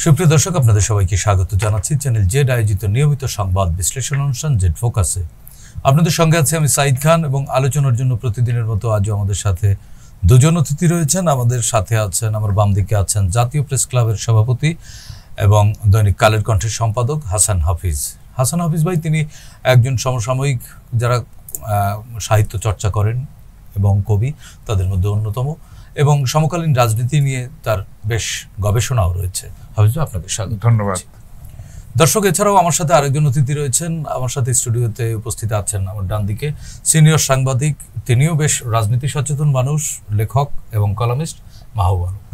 সুপ্রিয় দর্শক, আপনাদের সবাইকে স্বাগত জানাচ্ছি চ্যানেল জেড আয়োজিত নিয়মিত সংবাদ বিশ্লেষণ অনুষ্ঠান জেড ফোকাসে। আপনাদের সঙ্গে আছি আমি সাইদ খান এবং আলোচনার জন্য প্রতিদিনের মতো আজও আমাদের সাথে দুজন অতিথি রয়েছেন। আমাদের সাথে আছেন, আমার বাম দিকে আছেন জাতীয় প্রেস ক্লাবের সভাপতি এবং দৈনিক কালের কণ্ঠের সম্পাদক হাসান হাফিজ। হাসান হাফিজ ভাই তিনি একজন সমসাময়িক যারা সাহিত্য চর্চা করেন এবং কবি, তাদের মধ্যে অন্যতম, এবং সমকালীন রাজনীতি নিয়ে তার বেশ গবেষণাও রয়েছে। হাফিজ ভাই, আপনাকে স্বাগত। ধন্যবাদ। দর্শক, এছাড়াও আমার সাথে আরেকজন অতিথি রয়েছেন। আমার সাথে স্টুডিওতে উপস্থিত আছেন আমার ডান দিকে সিনিয়র সাংবাদিক, তিনিও বেশ রাজনীতি সচেতন মানুষ, লেখক এবং কলামিস্ট মাহবুব আলম।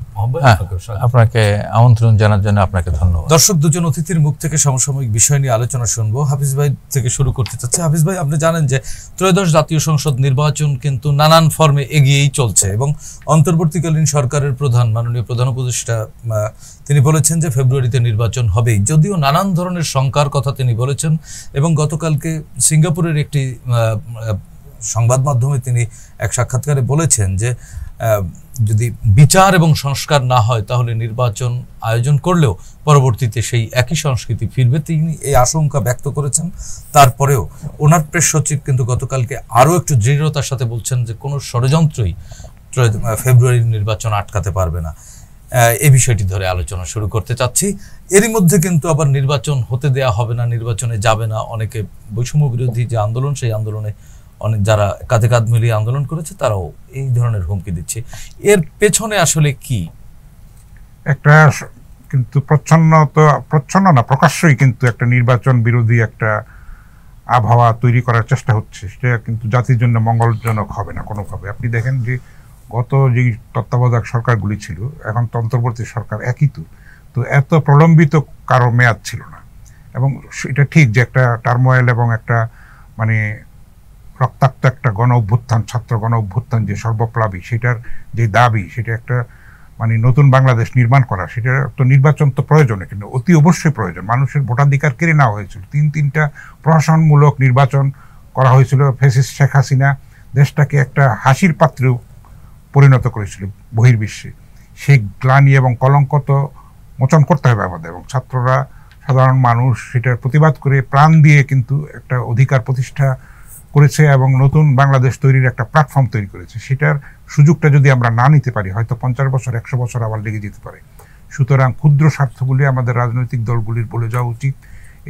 আপনাকে আমন্ত্রণ জানার জন্য আপনাকে ধন্যবাদ। দর্শক, দুজন অতিথির মুখ থেকে সমসাময়িক বিষয় নিয়ে আলোচনা শুনবো। হাফিজ ভাই থেকে শুরু করতে চাচ্ছি। হাফিজ ভাই, আপনি জানেন যে ত্রয়োদশ জাতীয় সংসদ নির্বাচন কিন্তু নানান ফর্মে এগিয়েই চলছে এবং অন্তর্বর্তীকালীন সরকারের প্রধান, মাননীয় প্রধান উপদেষ্টা, তিনি বলেছেন যে ফেব্রুয়ারিতে নির্বাচন হবেই, যদিও নানান ধরনের শঙ্কার কথা তিনি বলেছেন। এবং গতকালকে সিঙ্গাপুরের একটি সংবাদ মাধ্যমে তিনি এক সাক্ষাৎকারে বলেছেন যে যদি বিচার এবং সংস্কার না হয় তাহলে নির্বাচন আয়োজন করলেও পরবর্তীতে সেই একই সংস্কৃতি ফিরবে। তিনি এই আশঙ্কা ব্যক্ত করেছেন। তারপরেও ওনার প্রেস সচিব কিন্তু গতকালকে আরও একটু দৃঢ়তার সাথে বলছেন যে কোনো ষড়যন্ত্রই ফেব্রুয়ারির নির্বাচন আটকাতে পারবে না। এই বিষয়টি ধরে আলোচনা শুরু করতে চাচ্ছি। এরই মধ্যে কিন্তু আবার নির্বাচন হতে দেয়া হবে না, নির্বাচনে যাবে না। অনেকে বৈষম্য বিরোধী যে আন্দোলন, সেই আন্দোলনে অনেক যারা কাঁধে কাঁধ মিলিয়ে আন্দোলন করেছে তারাও এই ধরনের হুমকি দিচ্ছে। এর পেছনে আসলে কি? একটা কিন্তু প্রচ্ছন্ন না, প্রকাশ্যই কিন্তু একটা নির্বাচন বিরোধী একটা আবহাওয়া তৈরি করার চেষ্টা হচ্ছে। সেটা কিন্তু জাতির জন্য মঙ্গলজনক হবে না কোনোভাবে। আপনি দেখেন যে গত যে তত্ত্বাবধায়ক সরকারগুলি ছিল, এখন তো অন্তর্বর্তী সরকার একই, তো এত প্রলম্বিত কারো মেয়াদ ছিল না। এবং এটা ঠিক যে একটা টার্মোয়েল এবং একটা মানে রক্তাক্ত একটা গণ অভ্যুত্থান, ছাত্র গণ অভ্যুত্থান যে সর্বপ্লাবী, সেটার যে দাবি, সেটা একটা মানে নতুন বাংলাদেশ নির্মাণ করা, সেটা তো নির্বাচন তো প্রয়োজনে, কিন্তু অতি অবশ্যই প্রয়োজন। মানুষের ভোটাধিকার কেড়ে নেওয়া হয়েছিল, তিনটা প্রশাসনমূলক নির্বাচন করা হয়েছিল। ফ্যাসিস্ট শেখ হাসিনা দেশটাকে একটা হাসির পাত্রে পরিণত করেছিল বহির্বিশ্বে। সেই গ্লানি এবং কলঙ্ক তো মোচন করতে হবে আমাদের, এবং ছাত্ররা, সাধারণ মানুষ সেটার প্রতিবাদ করে প্রাণ দিয়ে কিন্তু একটা অধিকার প্রতিষ্ঠা করেছে এবং নতুন বাংলাদেশ তৈরির একটা প্ল্যাটফর্ম তৈরি করেছে। সেটার সুযোগটা যদি আমরা না নিতে পারি, হয়তো 50 বছর 100 বছর আবার লেগে যেতে পারে। সুতরাং ক্ষুদ্র স্বার্থগুলি আমাদের রাজনৈতিক দলগুলির বলে যাওয়া উচিত।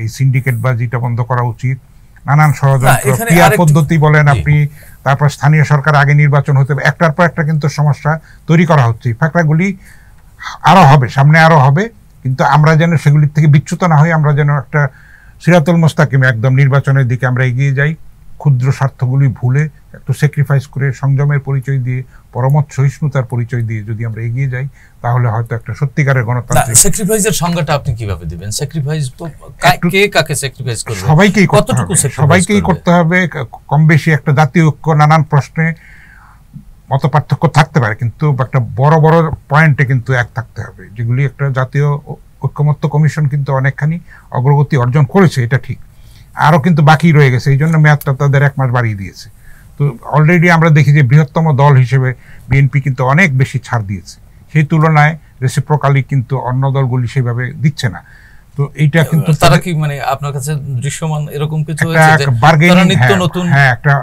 এই সিন্ডিকেটবাজিটা বন্ধ করা উচিত। নানান ষড়যন্ত্র, ক্রিয়া পদ্ধতি বলেন আপনি, তারপর স্থানীয় সরকার আগে নির্বাচন হতে হবে, একটার পর একটা কিন্তু সমস্যা তৈরি করা হচ্ছে। এই ফাঁকড়াগুলি আরও হবে, সামনে আরও হবে, কিন্তু আমরা যেন সেগুলির থেকে বিচ্যুত না হই। আমরা যেন একটা সিরাতুল মুস্তাকিমে একদম নির্বাচনের দিকে আমরা এগিয়ে যাই, ক্ষুদ্র স্বার্থগুলি ভুলে একটু স্যাক্রিফাইস করে, সংযমের পরিচয় দিয়ে, পরমত সহিষ্ণুতার পরিচয় দিয়ে যদি আমরা এগিয়ে যাই, তাহলে হয়তো একটা সত্যিকারের গণতান্ত্রিক। স্যাক্রিফাইসের সংজ্ঞাটা আপনি কিভাবে দিবেন? স্যাক্রিফাইস তো কে কাকে স্যাক্রিফাইস করবে? সবাইকেই করতে হবে কম বেশি। একটা জাতীয় ঐক্য নানান প্রশ্নে মত পার্থক্য থাকতে পারে, কিন্তু একটা বড় বড় পয়েন্টে কিন্তু এক থাকতে হবে, যেগুলি একটা জাতীয় ঐক্যমত্য কমিশন কিন্তু অনেকখানি অগ্রগতি অর্জন করেছে, এটা ঠিক। আরও কিন্তু বাকি রয়ে গেছে, এই জন্য মেয়াদটা তাদের 1 মাস বাড়িয়ে দিয়েছে। তো অলরেডি আমরা দেখি যে বৃহত্তম দল হিসেবে বিএনপি কিন্তু অনেক বেশি ছাড় দিয়েছে, সেই তুলনায় রেসিপ্রোকালি কিন্তু অন্য দলগুলি সেভাবে দিচ্ছে না। তো এইটা কিন্তু তারা কি মানে আপনার কাছে দৃশ্যমান এরকম কিছু হয়েছে যে তারা নিত্য নতুন একটা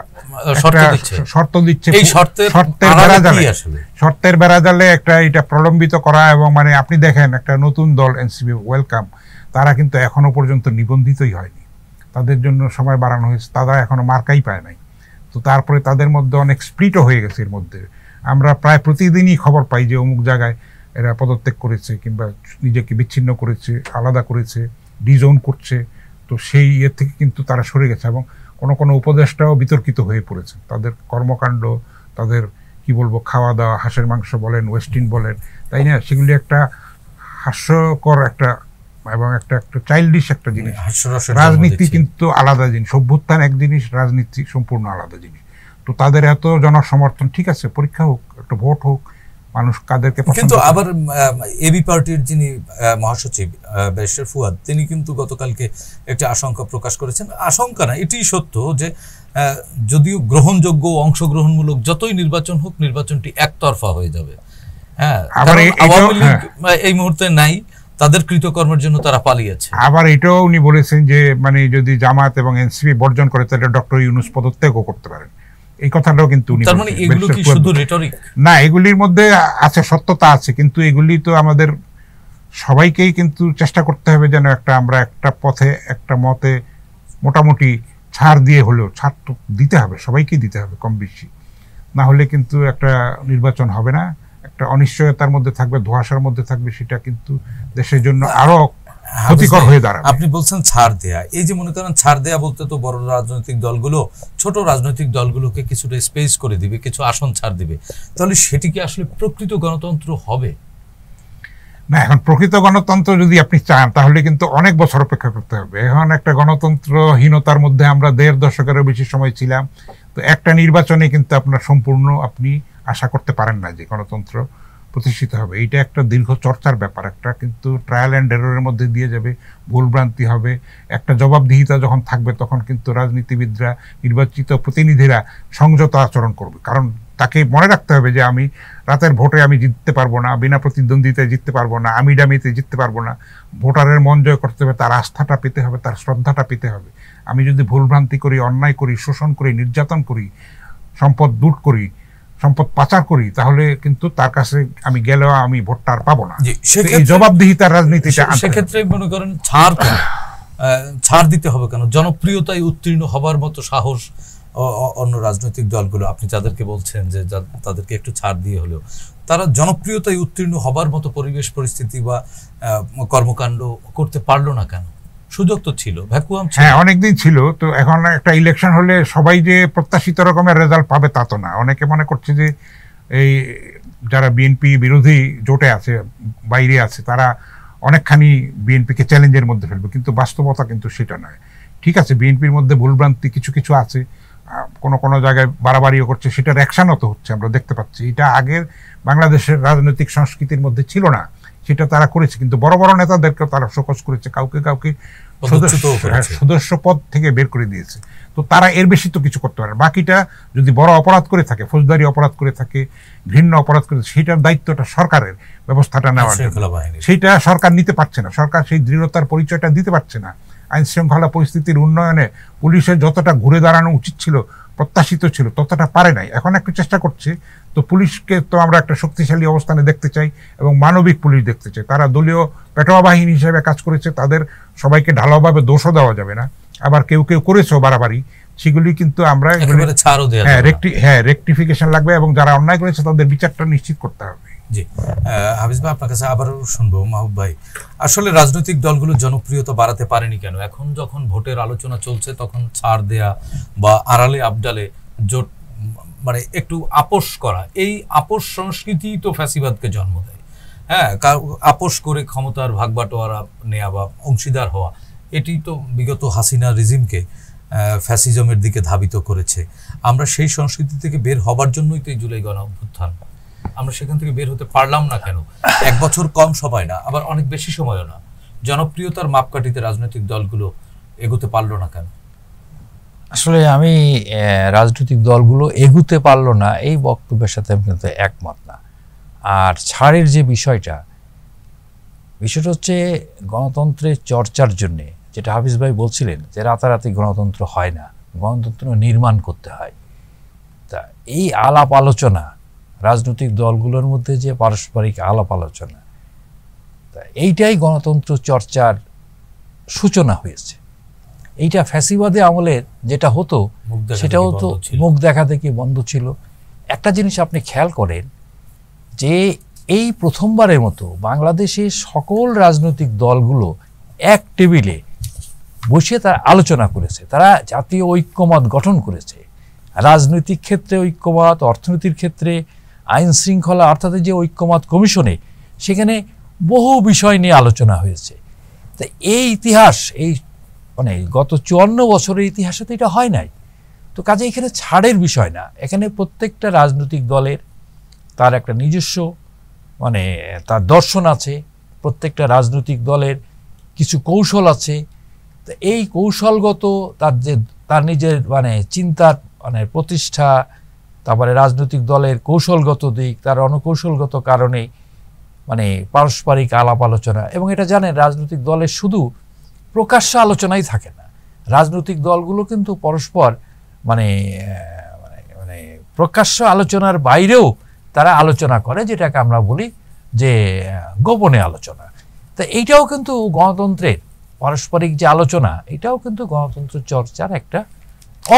শর্ত দিচ্ছে, এই শর্তের বেড়াজালে একটা এটা প্রলম্বিত করা। এবং মানে আপনি দেখেন একটা নতুন দল এনসিপি ওয়েলকাম, তারা কিন্তু এখনো পর্যন্ত নিবন্ধিতই হয়নি, তাদের জন্য সময় বাড়ানো হয়েছে, তারা এখনো মার্কাই পায় নাই। তো তারপরে তাদের মধ্যে অনেক স্প্লিটও হয়ে গেছে। এর মধ্যে আমরা প্রায় প্রতিদিনই খবর পাই যে অমুক জায়গায় এরা পদত্যাগ করেছে, কিংবা নিজেকে বিচ্ছিন্ন করেছে, আলাদা করেছে, ডিজোন করছে। তো সেই ইয়ে থেকে কিন্তু তারা সরে গেছে, এবং কোনো উপদেষ্টাও বিতর্কিত হয়ে পড়েছে। তাদের কর্মকাণ্ড, তাদের কি বলবো, খাওয়া দাওয়া, হাঁসের মাংস বলেন, ওয়েস্টিন বলেন, তাই না, সেগুলি একটা হাস্যকর একটা এবং একটা চাইল্ডিশ একটা জিনিস। রাজনীতি কিন্তু আলাদা জিনিস, অভ্যুত্থান এক জিনিস, রাজনীতি সম্পূর্ণ আলাদা জিনিস। তো তাদের এত জনসমর্থন, ঠিক আছে, পরীক্ষা হোক, একটা ভোট হোক, মানুষ কাদেরকে। কিন্তু আবার এবি পার্টির যিনি মহাসচিব ব্যারিস্টার ফুয়াদ, তিনি কিন্তু গতকালকে একটা আশঙ্কা প্রকাশ করেছেন। আশঙ্কা না, এটি সত্য যে যদিও গ্রহণযোগ্য অংশগ্রহণমূলক যতই নির্বাচন হোক, নির্বাচনটি একতরফা হয়ে যাবে। হ্যাঁ, আওয়ামী লীগ এই মুহূর্তে নাই, তাদের কৃতকর্মের জন্য তারা পালিয়েছে। আবার এটাও উনি বলেছেন যে মানে যদি জামাত এবং এনসিপি বর্জন করে তাহলে ডক্টর ইউনূস পদত্যাগও করতে পারেন, এই কথাটাও কিন্তু উনি তার মানে এগুলো কি শুধু রেটরিক? না, এগুলির মধ্যে আছে সত্যতা আছে, কিন্তু এগুলি তো আমাদের সবাইকেই কিন্তু চেষ্টা করতে হবে যেন আমরা একটা পথে একটা মতে মোটামুটি ছাড় দিয়ে হলেও, ছাড় তো দিতে হবে, সবাইকেই দিতে হবে কম বেশি, না হলে কিন্তু একটা নির্বাচন হবে না, একটা অনিশ্চয়তার মধ্যে থাকবে, ধোঁয়াশার মধ্যে থাকবে, সেটা কিন্তু দেশের জন্য আরো ক্ষতিকর হয়ে দাঁড়াবে। আপনি বলছেন ছাড় দেয়া, এই যে মনে করেন ছাড় দেয়া বলতে তো বড় রাজনৈতিক দলগুলো ছোট রাজনৈতিক দলগুলোকে কিছুটা স্পেস করে দিবে, কিছু আসন ছাড় দিবে, তাহলে সেটি কি আসলে প্রকৃত গণতন্ত্র হবে? না, এখন প্রকৃত গণতন্ত্র যদি আপনি চান তাহলে কিন্তু অনেক বছর অপেক্ষা করতে হবে। এখন একটা গণতন্ত্রহীনতার মধ্যে আমরা 1.5 দশকেরও বেশি সময় ছিলাম, তো একটা নির্বাচনে কিন্তু আপনার সম্পূর্ণ আপনি আশা করতে পারেন না যে গণতন্ত্র প্রতিষ্ঠিত হবে। এইটা একটা দীর্ঘ চর্চার ব্যাপার, একটা কিন্তু ট্রায়াল অ্যান্ড এররের মধ্যে দিয়ে যাবে, ভুলভ্রান্তি হবে, একটা জবাবদিহিতা যখন থাকবে তখন কিন্তু রাজনীতিবিদরা, নির্বাচিত প্রতিনিধিরা সংযত আচরণ করবে, কারণ তাকে মনে রাখতে হবে যে আমি রাতের ভোটে আমি জিততে পারবো না, বিনা প্রতিদ্বন্দ্বিতায় জিততে পারবো না, আমি ডামিতে জিততে পারবো না, ভোটারের মন জয় করতে হবে, তার আস্থাটা পেতে হবে, তার শ্রদ্ধাটা পেতে হবে। আমি যদি ভুলভ্রান্তি করি, অন্যায় করি, শোষণ করি, নির্যাতন করি, সম্পদ লুট করি, সম্পদ পাচার করি, তাহলে কিন্তু তার কাছে আমি গেলেও আমি ভোটটা আর পাবো না। এই জবাবদিহিতার রাজনীতিটা, সেক্ষেত্রে মনে করেন ছাড় দিতে হবে কেন? জনপ্রিয়তায় উত্তীর্ণ হবার মতো সাহস অন্য রাজনৈতিক দলগুলো, আপনি যাদেরকে বলছেন যে তাদেরকে একটু ছাড় দিয়ে হলেও, তারা জনপ্রিয়তায় উত্তীর্ণ হবার মতো পরিবেশ পরিস্থিতি বা কর্মকাণ্ড করতে পারলো না কেন? সুযোগ তো ছিল, ভ্যাকুয়াম ছিল। হ্যাঁ, অনেকদিন ছিল। তো এখন একটা ইলেকশন হলে সবাই যে প্রত্যাশিত রকমের রেজাল্ট পাবে তা তো না। অনেকে মনে করছে যে এই যারা বিএনপি বিরোধী জোটে আছে, বাইরে আছে, তারা অনেকখানি বিএনপিকে চ্যালেঞ্জের মধ্যে ফেলবে, কিন্তু বাস্তবতা কিন্তু সেটা নয়। ঠিক আছে, বিএনপির মধ্যে ভুলভ্রান্তি কিছু কিছু আছে, কোনো জায়গায় বাড়াবাড়িও করছে, সেটার অ্যাকশনও তো হচ্ছে, আমরা দেখতে পাচ্ছি। এটা আগের বাংলাদেশের রাজনৈতিক সংস্কৃতির মধ্যে ছিল না, সেটা তারা করেছে, কিন্তু বড় বড় নেতাদেরকে তারা শোকজ করেছে, কাউকে সদস্য পদ থেকে বের করে দিয়েছে। তো তারা এর বেশি তো কিছু করতে পারে। বাকিটা যদি বড় অপরাধ করে থাকে, ফৌজদারি অপরাধ করে থাকে, ঘৃণ্য অপরাধ করে, সেটার দায়িত্বটা সরকারের, ব্যবস্থাটা নেওয়ার জন্য, সেটা সরকার নিতে পারছে না। সরকার সেই দৃঢ়তার পরিচয়টা দিতে পারছে না। আইন শৃঙ্খলা পরিস্থিতির উন্নয়নে পুলিশের যতটা ঘুরে দাঁড়ানো উচিত ছিল, প্রত্যাশিত ছিল, ততটা পারে নাই। এখন একটু চেষ্টা করছে। তো পুলিশকে তো আমরা একটা শক্তিশালী অবস্থানে দেখতে চাই এবং মানবিক পুলিশ দেখতে চাই। তারা দলীয় পেটোয়া বাহিনী হিসেবে কাজ করেছে, তাদের সবাইকে ঢালাওভাবে দোষও দেওয়া যাবে না। আবার কেউ কেউ করেছেও বাড়াবাড়ি, সেগুলি কিন্তু আমরা রেকটিফিকেশন লাগবে, এবং যারা অন্যায় করেছে তাদের বিচারটা নিশ্চিত করতে হবে। জি, হাফিজ ভাই আপনার কাছে আবারও শুনবো। মাহবুব ভাই, আসলে রাজনৈতিক দলগুলো জনপ্রিয়তা বাড়াতে পারেনি কেন? এখন যখন ভোটের আলোচনা চলছে তখন ছাড় দেয়া বা আড়ালে আবডালে জোট, মানে একটু আপোষ করা, এই আপোষ সংস্কৃতি তো ফ্যাসিবাদকে জন্ম দেয়। হ্যাঁ, আপোষ করে ক্ষমতার ভাগবাটোয়ারা নেওয়া বা অংশীদার হওয়া, এটি তো বিগত হাসিনা রিজিমকে ফ্যাসিজমের দিকে ধাবিত করেছে। আমরা সেই সংস্কৃতি থেকে বের হবার জন্যই তো এই জুলাই গণ অভ্যুত্থান। আমরা সেখান থেকে বের হতে পারলাম না কেন? 1 বছর কম সময় না, আবার অনেক বেশি সময়ও না। জনপ্রিয়তার মাপকাঠিতে রাজনৈতিক দলগুলো এগোতে পারলো না কেন? আসলে আমি রাজনৈতিক দলগুলো এগুতে পারলো না এই বক্তব্যের সাথে আমি কিন্তু একমত না। আর ছাড়ের যে বিষয়টা হচ্ছে গণতন্ত্রের চর্চার জন্যে, যেটা হাফিজ ভাই বলছিলেন যে রাতারাতি গণতন্ত্র হয় না, গণতন্ত্র নির্মাণ করতে হয়। তা এই আলাপ আলোচনা, রাজনৈতিক দলগুলোর মধ্যে যে পারস্পরিক আলাপ আলোচনা, তা এইটাই গণতন্ত্র চর্চার সূচনা হয়েছে। এইটা ফ্যাসিবাদী আমলের যেটা হতো সেটাও তো মুখ দেখা দেখি বন্ধ ছিল। একটা জিনিস আপনি খেয়াল করেন যে এই প্রথমবারের মতো বাংলাদেশের সকল রাজনৈতিক দলগুলো এক টেবিলে বসে তারা আলোচনা করেছে, তারা জাতীয় ঐক্যমত গঠন করেছে। রাজনৈতিক ক্ষেত্রে ঐক্যমত, অর্থনীতির ক্ষেত্রে, আইন শৃঙ্খলা অর্থাৎ যে ঐক্যমত কমিশনে, সেখানে বহু বিষয় নিয়ে আলোচনা হয়েছে। তা এই ইতিহাস, এই মানে গত 54 বছরের ইতিহাসে তো এটা হয় নাই। তো কাজে এখানে ছাড়ের বিষয় না, এখানে প্রত্যেকটা রাজনৈতিক দলের তার একটা নিজস্ব মানে তার দর্শন আছে, প্রত্যেকটা রাজনৈতিক দলের কিছু কৌশল আছে। তো এই কৌশলগত তার নিজের মানে চিন্তার মানে প্রতিষ্ঠা, তারপরে রাজনৈতিক দলের কৌশলগত দিক, তার অনকৌশলগত কারণে মানে পারস্পরিক আলাপ আলোচনা, এবং এটা জানেন রাজনৈতিক দলের শুধু প্রকাশ্য আলোচনাই থাকে না, রাজনৈতিক দলগুলো কিন্তু পরস্পর মানে মানে প্রকাশ্য আলোচনার বাইরেও তারা আলোচনা করে, যেটাকে আমরা বলি যে গোপনে আলোচনা। তা এইটাও কিন্তু গণতন্ত্রের পারস্পরিক যে আলোচনা, এটাও কিন্তু গণতন্ত্র চর্চার একটা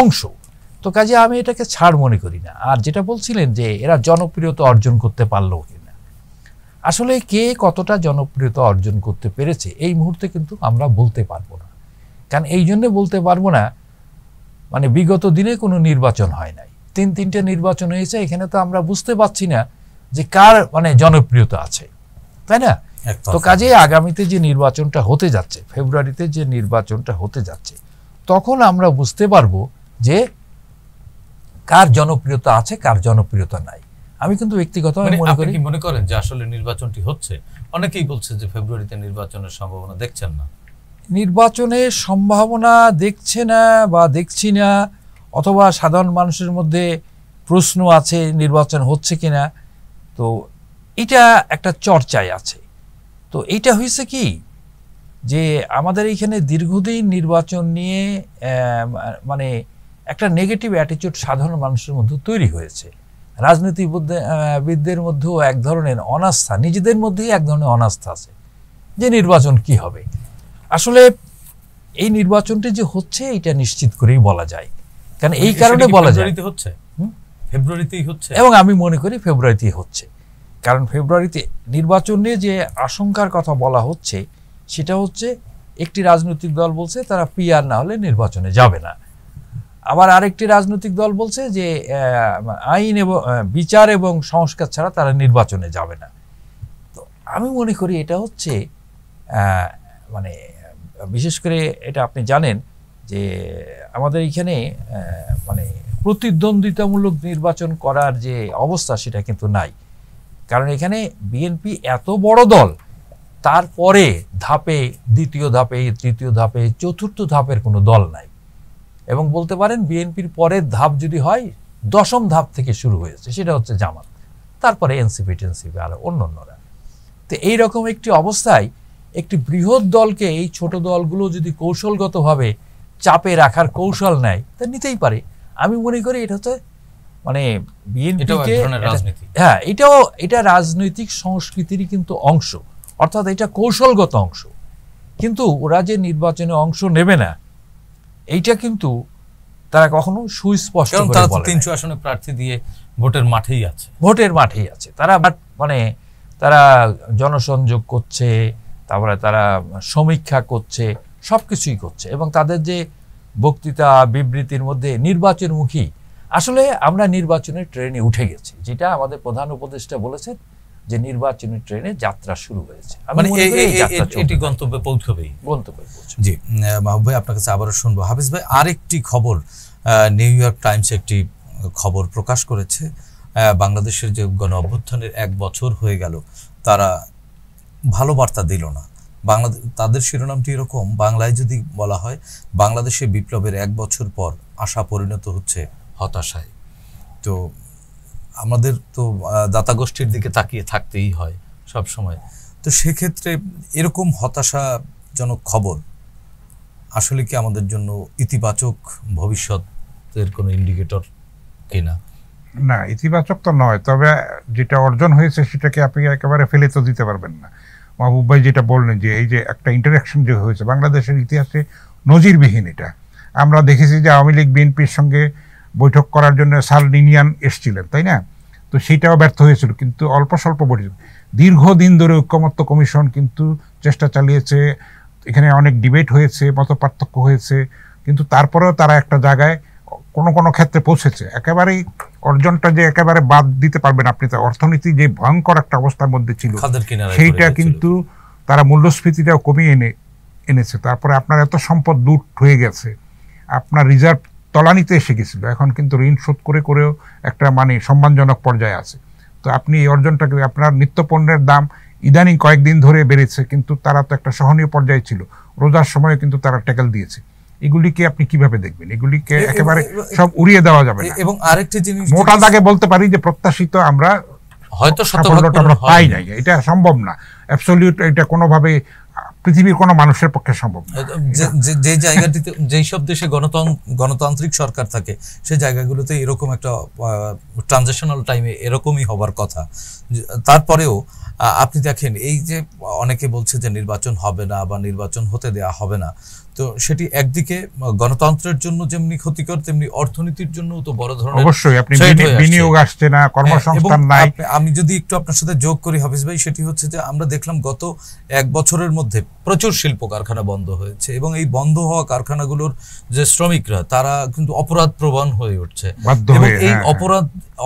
অংশ। তো কাজে আমি এটাকে ছাড় মনে করি না। আর যেটা বলছিলেন যে এরা জনপ্রিয়তা অর্জন করতে পারলো কিনা, আসলে কে কতটা জনপ্রিয়তা অর্জন করতে পেরেছে এই মুহূর্তে কিন্তু আমরা বলতে পারবো না। কারণ এই জন্য বলতে পারবো না, মানে বিগত দিনে কোনো নির্বাচন হয় নাই, 3-3টে নির্বাচন হয়েছে, এখানে তো আমরা বুঝতে পারছি না যে কার মানে জনপ্রিয়তা আছে, তাই না? তো কাজে আগামীতে যে নির্বাচনটা হতে যাচ্ছে, ফেব্রুয়ারিতে যে নির্বাচনটা হতে যাচ্ছে, তখন আমরা বুঝতে পারবো যে কার জনপ্রিয়তা আছে কার জনপ্রিয়তা নাই। আমি কিন্তু ব্যক্তিগতভাবে মনে করি। আপনি কি মনে করেন যে আসলে নির্বাচনটি হচ্ছে? অনেকেই বলছে যে ফেব্রুয়ারিতে নির্বাচনের সম্ভাবনা দেখছেন না। নির্বাচনের সম্ভাবনা দেখছে না বা দেখছি না, অথবা সাধারণ মানুষের মধ্যে প্রশ্ন আছে নির্বাচন হচ্ছে কিনা, তো এটা একটা চর্চায় আছে। তো এইটা হয়েছে কি যে আমাদের এইখানে দীর্ঘদিন নির্বাচন নিয়ে মানে একটা নেগেটিভ অ্যাটিটিউড সাধারণ মানুষের মধ্যে তৈরি হয়েছে। রাজনীতিবিদদের মধ্যেও এক ধরনের অনাস্থা, নিজেদের মধ্যেই এক ধরনের অনাস্থা আছে যে নির্বাচন কি হবে। আসলে এই নির্বাচনটি যে হচ্ছে এটা নিশ্চিত করেই বলা যায়, কারণ এই কারণে বলা যায় ফেব্রুয়ারিতেই হচ্ছে, এবং আমি মনে করি ফেব্রুয়ারিতেই হচ্ছে। কারণ ফেব্রুয়ারিতে নির্বাচন নিয়ে যে আশঙ্কার কথা বলা হচ্ছে, সেটা হচ্ছে একটি রাজনৈতিক দল বলছে তারা পিআর না হলে নির্বাচনে যাবে না, আবার আরেকটি রাজনৈতিক দল বলছে যে আইন এবং বিচার এবং সংস্কার ছাড়া তারা নির্বাচনে যাবে না। তো আমি মনে করি এটা হচ্ছে মানে বিশেষ করে এটা আপনি জানেন যে আমাদের এখানে মানে প্রতিদ্বন্দ্বিতামূলক নির্বাচন করার যে অবস্থা সেটা কিন্তু নাই। কারণ এখানে বিএনপি এত বড় দল, তারপরে ধাপে, দ্বিতীয় ধাপে, তৃতীয় ধাপে, চতুর্থ ধাপের কোনো দল নাই। এবং বলতে পারেন বিএনপির পরের ধাপ যদি হয় 10ম ধাপ থেকে শুরু হয়েছে, সেটা হচ্ছে জামাত, তারপরে এনসিপি টেনসিপি আর অন্যান্যরা। তো এইরকম একটি অবস্থায় একটি বৃহৎ দলকে এই ছোট দলগুলো যদি কৌশলগতভাবে চাপে রাখার কৌশল নেয় তা নিতেই পারে। আমি মনে করি এটা হচ্ছে মানে বিএনপিকে, হ্যাঁ এটা রাজনৈতিক সংস্কৃতিরই কিন্তু অংশ, অর্থাৎ এটা কৌশলগত অংশ। কিন্তু ওরা যে নির্বাচনে অংশ নেবে না এইটা কিন্তু তারা কখনো সুস্পষ্ট করে বলে না। 300 আসনে প্রার্থী দিয়ে ভোটের মাঠেই আছে, তারা মানে তারা জনসংযোগ করছে, তারপরে তারা সমীক্ষা করছে, সবকিছুই করছে, এবং তাদের যে বক্তৃতা বিবৃতির মধ্যে নির্বাচনমুখী। আসলে আমরা নির্বাচনের ট্রেনে উঠে গেছি, যেটা আমাদের প্রধান উপদেষ্টা বলেছেন যে নির্বাচনী ট্রেনে যাত্রা শুরু হয়েছে, মানে এটি গন্তব্যে পৌঁছবেই। জি মাহবুব ভাই, আপনার কাছে আবারও শুনবো। হাফিজ ভাই, আরেকটি খবর, নিউ ইয়র্ক টাইমস একটি খবর প্রকাশ করেছে, বাংলাদেশের যে গণ অভ্যুত্থানের 1 বছর হয়ে গেল, তারা ভালো বার্তা দিল না। তাদের শিরোনামটি এরকম, বাংলায় যদি বলা হয় বাংলাদেশে বিপ্লবের 1 বছর পর আশা পরিণত হচ্ছে হতাশায়। তো আমাদের তো দাতা গোষ্ঠীর দিকে তাকিয়ে থাকতেই হয় সব সময়। তো সেক্ষেত্রে এরকম হতাশাজনক খবর আসলে কি আমাদের জন্য ইতিবাচক ভবিষ্যতের কোনো ইন্ডিকেটর কিনা? না, ইতিবাচক তো নয়, তবে যেটা অর্জন হয়েছে সেটাকে আপনি একেবারে ফেলে তো দিতে পারবেন না। মাহবুব ভাই যেটা বললেন যে এই যে একটা ইন্টারাকশন যে হয়েছে বাংলাদেশের ইতিহাসে নজিরবিহীন, এটা আমরা দেখেছি যে আওয়ামী লীগ বিএনপির সঙ্গে বৈঠক করার জন্য সালডিনিয়ান এসেছিলেন, তাই না? তো সেটাও ব্যর্থ হয়েছিল, কিন্তু অল্প স্বল্প বৈঠক, দীর্ঘদিন ধরে ঐক্যমত্য কমিশন কিন্তু চেষ্টা চালিয়েছে, এখানে অনেক ডিবেট হয়েছে, মত পার্থক্য হয়েছে, কিন্তু তারপরেও তারা একটা জায়গায় কোনো ক্ষেত্রে পৌঁছেছে। একেবারেই অর্জনটা যে একেবারে বাদ দিতে পারবেন আপনি, তার অর্থনীতি যে ভয়ঙ্কর একটা অবস্থার মধ্যে ছিল সেইটা কিন্তু তারা মূল্যস্ফীতিটাও কমিয়ে এনেছে। তারপরে আপনার এত সম্পদ লুট হয়ে গেছে, আপনার রিজার্ভ তলানিতে এসে গেছিল, এখন কিন্তু ঋণ শোধ করেও একটা মানে সম্মানজনক পর্যায়ে আছে। তো আপনি এই অর্জনটাকে, আপনার নিত্যপণ্যের দাম ইদানিং কয়েকদিন ধরে বেড়েছে, কিন্তু তারা তো একটা সহনীয় পর্যায়ে ছিল, রোজার সময় কিন্তু তারা ট্যাকেল দিয়েছে। এগুলিকে আপনি কিভাবে দেখবেন? এগুলিকে একেবারে সব উড়িয়ে দেওয়া যাবে না। এবং আরেকটি জিনিস মোটা দাগে বলতে পারি যে প্রত্যাশিত আমরা হয়তো সাফল্যটা আমরা পাই নাই, এটা সম্ভব না অ্যাবসলিউট, এটা কোনোভাবে পৃথিবীর কোনো মানুষের পক্ষে সম্ভব না। যে জায়গাটিতে যেই সব দেশে গণতান্ত্রিক সরকার থাকে সেই জায়গাগুলোতে এরকম একটা ট্রানজিশনাল টাইমে এরকমই হবার কথা। তারপরেও আপনি দেখেন এই যে অনেকে বলছে যে নির্বাচন হবে না বা নির্বাচন হতে দেয়া হবে না, তো সেটি একদিকে গণতন্ত্রের জন্য যেমনি ক্ষতিকর তেমনি অর্থনীতির জন্য তো বড় ধরনের অবশ্যই। আপনি বিনিয়োগ আসছে না, কর্মসংস্থান নাই। আমি যদি একটু আপনার সাথে যোগ করি হাফিজ ভাই, সেটি হচ্ছে যে আমরা দেখলাম গত 1 বছরের মধ্যে প্রচুর শিল্প কারখানা বন্ধ হয়েছে এবং এই বন্ধ হওয়া কারখানাগুলোর যে শ্রমিকরা তারা কিন্তু অপরাধ প্রবণ হয়ে উঠছে এবং এই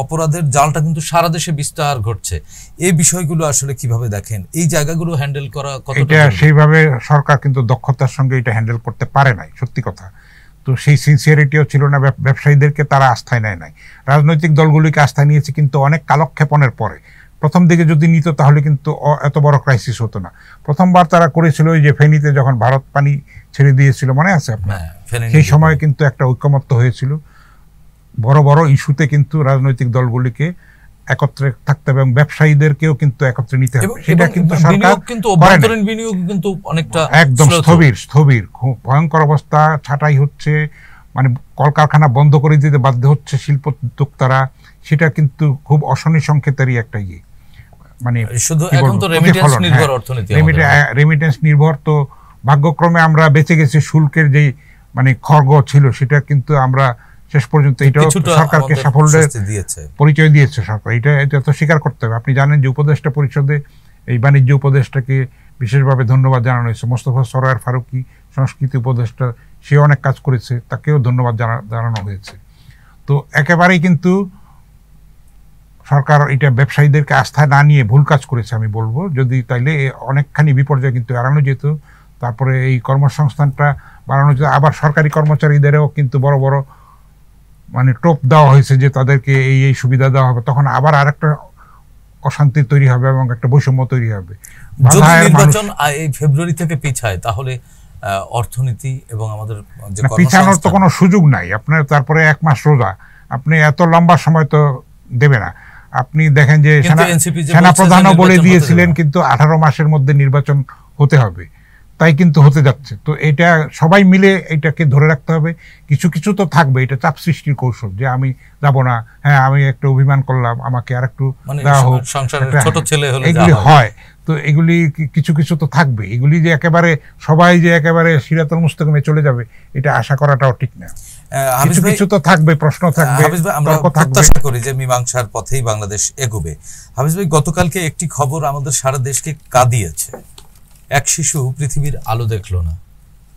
অপরাধের জালটা কিন্তু সারা দেশে বিস্তার ঘটছে। এই বিষয়গুলো আসলে কিভাবে দেখেন? এই জায়গাগুলো হ্যান্ডেল করা কতটা? সেইভাবে সরকার কিন্তু দক্ষতার সঙ্গে এটা হ্যান্ডেল করতে পারে নাই, সত্যি কথা। তো সেই সিনসিয়ারিটিও ছিল না, ব্যবসায়ীদেরকে তারা আস্থায় নেয় নাই। রাজনৈতিক দলগুলিকে আস্থায় নিয়েছে কিন্তু অনেক কালক্ষেপণের পরে। প্রথম দিকে যদি নিত তাহলে কিন্তু এত বড় ক্রাইসিস হতো না। প্রথমবার তারা করেছিল ওই যে ফেনীতে যখন ভারত পানি ছেড়ে দিয়েছিল, মনে আছে আপনার? সেই সময় কিন্তু একটা ঐকমত্য হয়েছিল, বড় বড় ইস্যুতে কিন্তু রাজনৈতিক দলগুলিকে একত্রে থাকতে হবে এবং ব্যবসায়ীদেরকেও কিন্তু একত্রে নিতে হবে। সেটা কিন্তু সরকার একদম স্থবির, খুব ভয়ঙ্কর অবস্থা। ছাঁটাই হচ্ছে, মানে কলকারখানা বন্ধ করে দিতে বাধ্য হচ্ছে শিল্প উদ্যোক্তারা। সেটা কিন্তু খুব অশনি সংকেতেরই একটা মানে রেমিটেন্স নির্ভর। তো ভাগ্যক্রমে আমরা বেঁচে গেছি। শুল্কের যে মানে খর্গ ছিল সেটা কিন্তু আমরা শেষ পর্যন্ত এটাও সরকারকে সাফল্যের পরিচয় দিয়েছে সরকার। এটা তো স্বীকার করতে হবে। আপনি জানেন যে উপদেষ্টা পরিষদে এই বাণিজ্য উপদেষ্টাকে বিশেষভাবে ধন্যবাদ জানানো হয়েছে। মোস্তফা সরোয়ার ফারুকী সংস্কৃতি উপদেষ্টা, সে অনেক কাজ করেছে, তাকেও ধন্যবাদ জানানো হয়েছে। তো একেবারেই কিন্তু সরকার এটা ব্যবসায়ীদেরকে আস্থায় না নিয়ে ভুল কাজ করেছে আমি বলবো। যদি তাইলে অনেকখানি বিপর্যয় কিন্তু এড়ানো যেত। তারপরে এই কর্মসংস্থানটা বাড়ানো যেত। আবার সরকারি কর্মচারীদেরও কিন্তু বড় বড় মানে টোপ দেওয়া হয়েছে যে তাদেরকে এই সুবিধা দেওয়া হবে, তখন আবার আরেকটা অশান্তি তৈরি হবে এবং একটা বৈষম্য তৈরি হবে। যদি নির্বাচন এই ফেব্রুয়ারি থেকে পিছায় তাহলে অর্থনীতি এবং আমাদের পিছানোর তো কোনো সুযোগ নাই আপনার। তারপরে 1 মাস রোজা, আপনি এত লম্বা সময় তো দেবে না। আপনি দেখেন যে সেনাপ্রধানও বলে দিয়েছিলেন কিন্তু 18 মাসের মধ্যে নির্বাচন হতে হবে, তাই কিন্তু হতে যাচ্ছে। তো এটা সবাই মিলে এটাকে ধরে রাখতে হবে। কিছু কিছু তো থাকবে, এটা চাপ সৃষ্টির কৌশল, যে আমি যাব না, হ্যাঁ আমি একটু অভিমান করলাম, আমাকে আর একটু দেওয়া হোক, এগুলি হয়। তো এগুলি কিছু কিছু তো থাকবে। এগুলি যে একেবারে সবাই যে একেবারে সিরাতুল মুস্তাকিমে চলে যাবে এটা আশা করাটাও ঠিক না। কিছু কিছু তো থাকবে, প্রশ্ন থাকবে, আমরা প্রত্যাশা করি যে মীমাংসার পথেই বাংলাদেশ এগোবে। হাফিজ ভাই, গতকালকে একটি খবর আমাদের সারা দেশকে কাঁদিয়েছে। এক শিশু পৃথিবীর আলো দেখলো না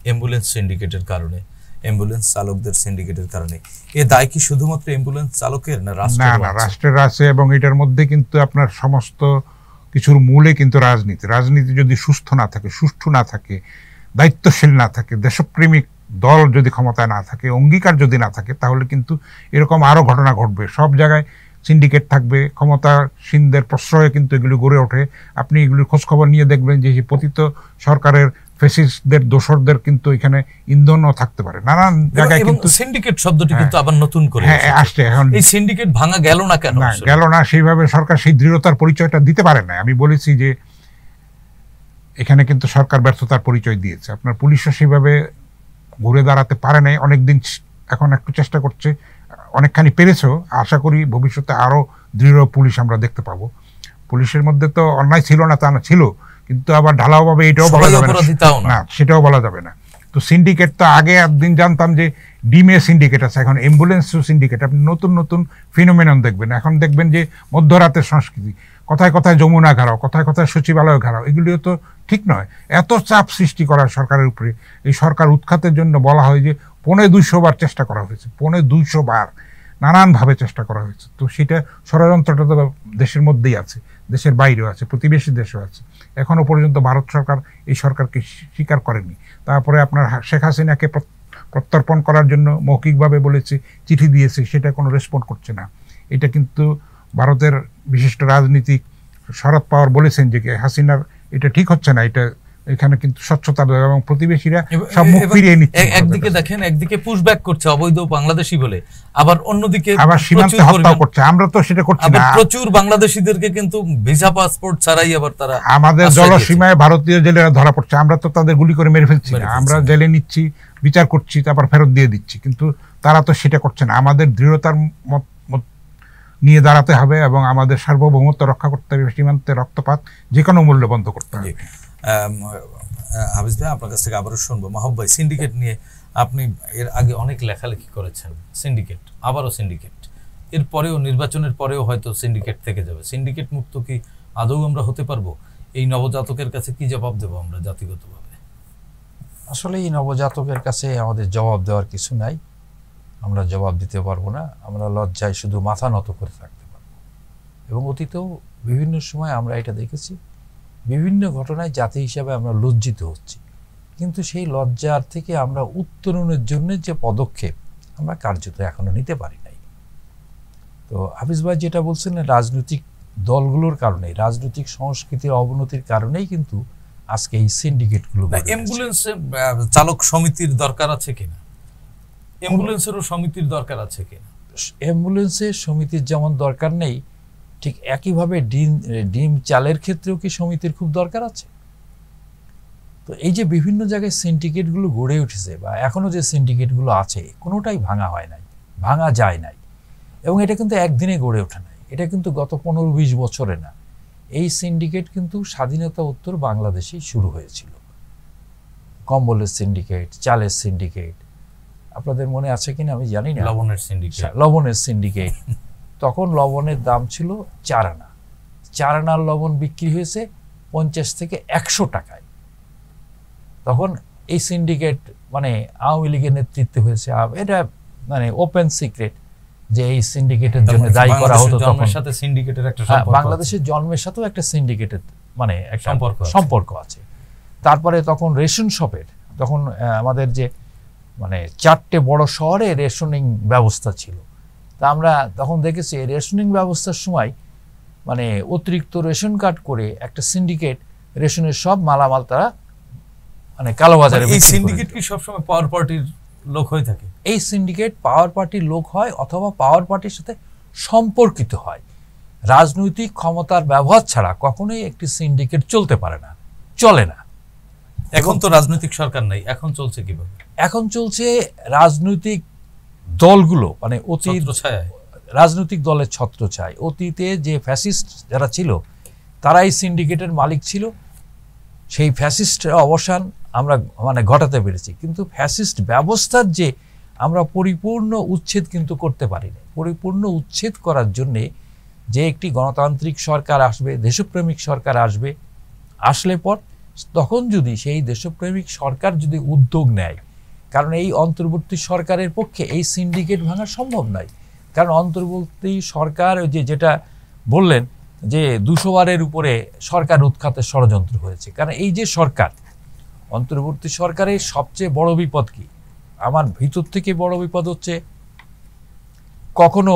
অ্যাম্বুলেন্স সিন্ডিকেটের কারণে, অ্যাম্বুলেন্স চালকদের সিন্ডিকেটের কারণে। এ দায় কি শুধুমাত্র অ্যাম্বুলেন্স চালকের না রাষ্ট্রের আছে? এবং এটার মধ্যে কিন্তু আপনার সমস্ত কিছুর মূলে কিন্তু রাজনীতি যদি সুষ্ঠু না থাকে, দায়িত্বশীল না থাকে, দেশপ্রেমিক দল যদি ক্ষমতায় না থাকে, অঙ্গীকার যদি না থাকে, তাহলে কিন্তু এরকম আরো ঘটনা ঘটবে। সব জায়গায় সিন্ডিকেট থাকবে, ক্ষমতাসীনদের প্রশ্রয়ে কিন্তু এগুলি গড়ে ওঠে। আপনি এগুলির খোঁজখবর নিয়ে দেখবেন যে পতিত সরকারের ফ্যাসিস্টদের দোসরদের কিন্তু এখানে ইন্ধনও থাকতে পারে নানান জায়গায়। কিন্তু সিন্ডিকেট শব্দটি কিন্তু আবার নতুন করে আসছে। এখন এই সিন্ডিকেট ভাঙা গেল না কেন? গেল না, সেইভাবে সরকার সেই দৃঢ়তার পরিচয়টা দিতে পারে না। আমি বলেছি যে এখানে কিন্তু সরকার ব্যর্থতার পরিচয় দিয়েছে। আপনার পুলিশও সেইভাবে ঘুরে দাঁড়াতে পারে নাই, অনেকদিন এখন একটু চেষ্টা করছে, অনেকখানি পেরেছেও। আশা করি ভবিষ্যতে আরো দৃঢ় পুলিশ আমরা দেখতে পাবো। পুলিশের মধ্যে তো অন্যায় ছিল না তা না, ছিল, কিন্তু আবার ঢালাওভাবে এটাও বলা যাবে না, সেটাও বলা যাবে না। তো সিন্ডিকেট তো আগে একদিন জানতাম যে ডিমে সিন্ডিকেট আছে, এখন অ্যাম্বুলেন্স সিন্ডিকেট। আপনি নতুন নতুন ফিনোমেনন দেখবেন। এখন দেখবেন যে মধ্যরাতের সংস্কৃতি, কথায় কথায় যমুনা ঘেরাও, কথায় কথায় সচিবালয় ঘেরাও, এগুলিও তো ঠিক নয়। এত চাপ সৃষ্টি করা সরকারের উপরে, এই সরকার উৎখাতের জন্য বলা হয় যে 250 বার চেষ্টা করা হয়েছে, 250 বার নানানভাবে চেষ্টা করা হয়েছে। তো সেটা ষড়যন্ত্রটা তো দেশের মধ্যেই আছে, দেশের বাইরেও আছে, প্রতিবেশী দেশেও আছে। এখনো পর্যন্ত ভারত সরকার এই সরকারকে স্বীকার করেনি। তারপরে আপনার শেখ হাসিনাকে প্রত্যর্পণ করার জন্য মৌখিকভাবে বলেছে, চিঠি দিয়েছে, সেটা কোনো রেসপন্ড করছে না। এটা কিন্তু ভারতের বিশিষ্ট রাজনীতিক শরদ পাওয়ার বলেছেন যে হাসিনার এটা ঠিক হচ্ছে না, এটা এখানে কিন্তু স্বচ্ছতা এবং প্রতিবেশীরা সব মুখ ফিরিয়ে নিচ্ছে। একদিকে দেখেন, একদিকে পুশব্যাক করছে অবৈধ বাংলাদেশি বলে, আবার অন্যদিকে আবার সীমান্তে হত্যা করছে। আমরা তো সেটা করছি না। প্রচুর বাংলাদেশিদেরকে কিন্তু ভিসা পাসপোর্ট ছাড়াই আবার তারা আমাদের জলসীমায় ভারতীয় জেলেরা ধরা পড়ছে, আমরা তো তাদের গুলি করে মেরে ফেলছি না, আমরা জেলে নিচ্ছি, বিচার করছি, তারপর ফেরত দিয়ে দিচ্ছি, কিন্তু তারা তো সেটা করছে না। আমাদের দৃঢ়তার নিয়ে দাঁড়াতে হবে এবং আমাদের সার্বভৌমত্ব রক্ষা করতে হবে, সীমান্তে রক্তপাত যে কোনো মূল্য বন্ধ করতে হবে। হাফিজ ভাই, আপনার কাছ থেকে আবারও শুনবো। মাহবুব ভাই, সিন্ডিকেট নিয়ে আপনি এর আগে অনেক লেখালেখি করেছেন। সিন্ডিকেট, আবারও সিন্ডিকেট, এর পরেও, নির্বাচনের পরেও হয়তো সিন্ডিকেট থেকে যাবে। সিন্ডিকেট মুক্ত কি আদৌ আমরা হতে পারবো? এই নবজাতকের কাছে কি জবাব দেবো আমরা জাতিগতভাবে? আসলে এই নবজাতকের কাছে আমাদের জবাব দেওয়ার কিছু নাই, আমরা জবাব দিতে পারবো না। আমরা লজ্জায় শুধু মাথা নত করে থাকতে পারবো। এবং অতীতেও বিভিন্ন সময় আমরা এটা দেখেছি, বিভিন্ন ঘটনায় জাতি হিসাবে আমরা লজ্জিত হচ্ছি, কিন্তু সেই লজ্জার থেকে আমরা উত্তরণের জন্য যে পদক্ষেপ আমরা কার্যত এখনো নিতে পারি নাই। তো হাফিজ ভাই যেটা বলছেন, রাজনৈতিক দলগুলোর কারণে, রাজনৈতিক সংস্কৃতির অবনতির কারণেই কিন্তু আজকে এই সিন্ডিকেটগুলো। অ্যাম্বুলেন্সে চালক সমিতির দরকার আছে কিনা? অ্যাম্বুলেন্সেরও সমিতির দরকার আছে কিনা? অ্যাম্বুলেন্সের সমিতির যেমন দরকার নেই, ঠিক একইভাবে ডিম চালের ক্ষেত্রেও কি সমিতির খুব দরকার আছে? তো এই যে বিভিন্ন জায়গায় সিন্ডিকেটগুলো গড়ে উঠেছে বা এখনো যে সিন্ডিকেটগুলো আছে, কোনোটাই ভাঙা হয় নাই, ভাঙা যায় নাই। এবং এটা কিন্তু একদিনে গড়ে ওঠে নাই, এটা কিন্তু গত 15-20 বছরে না। এই সিন্ডিকেট কিন্তু স্বাধীনতা উত্তর বাংলাদেশেই শুরু হয়েছিল। কম্বলের সিন্ডিকেট, চালের সিন্ডিকেট, আপনাদের মনে আছে কিনা আমি জানি না। লবণের সিন্ডিকেট। তখন লবণের দাম ছিল 4 আনা। 4 আনার লবণ বিক্রি হয়েছে 50 থেকে 100 টাকায়। তখন এই সিন্ডিকেট মানে আওয়ামী লীগের নেতৃত্বে হয়েছে। এটা মানে ওপেন সিক্রেট যে এই সিন্ডিকেটের জন্য দায়ী করা হতো। তখন সাথে সিন্ডিকেটের একটা বাংলাদেশের জন্মের সাথেও একটা সিন্ডিকেটের মানে একটা সম্পর্ক আছে। তারপরে তখন রেশন শপের, তখন আমাদের যে মানে 4টে বড় শহরে রেশনিং ব্যবস্থা ছিল। তা আমরা তখন দেখেছি রেশনিং ব্যবস্থার সময় মানে অতিরিক্ত রেশন কার্ড করে একটা সিন্ডিকেট রেশনের সব মালামাল তারা মানে কালোবাজারে বিক্রি করে। এই সিন্ডিকেট কি সবসময় পাওয়ার পার্টির লোক হয়ে থাকে? এই সিন্ডিকেট পাওয়ার পার্টির লোক হয় অথবা পাওয়ার পার্টির সাথে সম্পর্কিত হয়। রাজনৈতিক ক্ষমতার ব্যবহার ছাড়া কখনোই একটি সিন্ডিকেট চলতে পারে না, চলে না। এখন তো রাজনৈতিক সরকার নাই, এখন চলছে কিভাবে? এখন চলছে রাজনৈতিক দলগুলো মানে অতীত রাজনৈতিক দলের ছত্রছায়। অতীতে যে ফ্যাসিস্ট যারা ছিল তারা এই সিন্ডিকেটের মালিক ছিল। সেই ফ্যাসিস্টের অবসান আমরা মানে ঘটাতে পেরেছি, কিন্তু ফ্যাসিস্ট ব্যবস্থার যে আমরা পরিপূর্ণ উচ্ছেদ কিন্তু করতে পারিনি। পরিপূর্ণ উচ্ছেদ করার জন্যে যে একটি গণতান্ত্রিক সরকার আসবে, দেশপ্রেমিক সরকার আসবে, আসলে পর তখন যদি সেই দেশপ্রেমিক সরকার যদি উদ্যোগ নেয়, কারণ এই অন্তর্বর্তী সরকারের পক্ষে এই সিন্ডিকেট ভাঙা সম্ভব নয়। কারণ অন্তর্বর্তী সরকার যেটা বললেন যে 200 বারের উপরে সরকার উৎখাতের ষড়যন্ত্র হয়েছে। কারণ এই যে সরকার, অন্তর্বর্তী সরকারের সবচেয়ে বড় বিপদ কি? আমার ভিতর থেকে বড় বিপদ হচ্ছে কখনো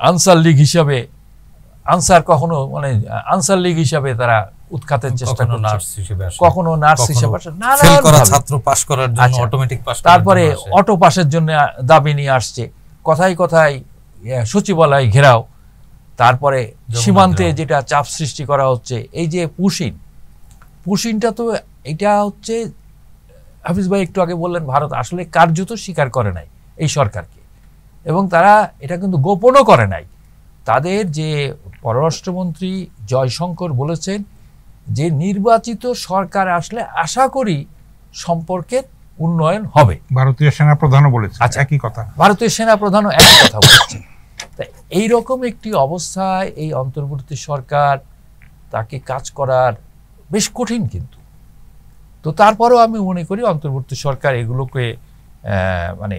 আনসার লীগ হিসাবে কখনো মানে আনসার লীগ হিসাবে তারা উৎখাতের চেষ্টা করছে, কখনো নার্স হিসেবে, ছাত্র পাস করার জন্য অটোমেটিক পাস, তারপরে অটো পাসের জন্য দাবি নিয়ে আসছে, কথায় কথায় সচিবালয় ঘেরাও, তারপরে সীমান্তে যেটা চাপ সৃষ্টি করা হচ্ছে, এই যে পুশিনটা তো এটা হচ্ছে হাফিজ ভাই একটু আগে বললেন ভারত আসলে কার্যত স্বীকার করে নাই এই সরকারকে, এবং তারা এটা কিন্তু গোপনও করে নাই। তাদের যে পররাষ্ট্রমন্ত্রী জয়শঙ্কর বলেছেন যে নির্বাচিত সরকার আসলে আশা করি সম্পর্কের উন্নয়ন হবে। ভারতীয় সেনাপ্রধানও বলেছে একই কথা, ভারতীয় সেনাপ্রধানও একই কথা বলেছেন। তা এইরকম একটি অবস্থায় এই অন্তর্বর্তী সরকার তাকে কাজ করার বেশ কঠিন, কিন্তু তো তারপরেও আমি মনে করি অন্তর্বর্তী সরকার এগুলোকে মানে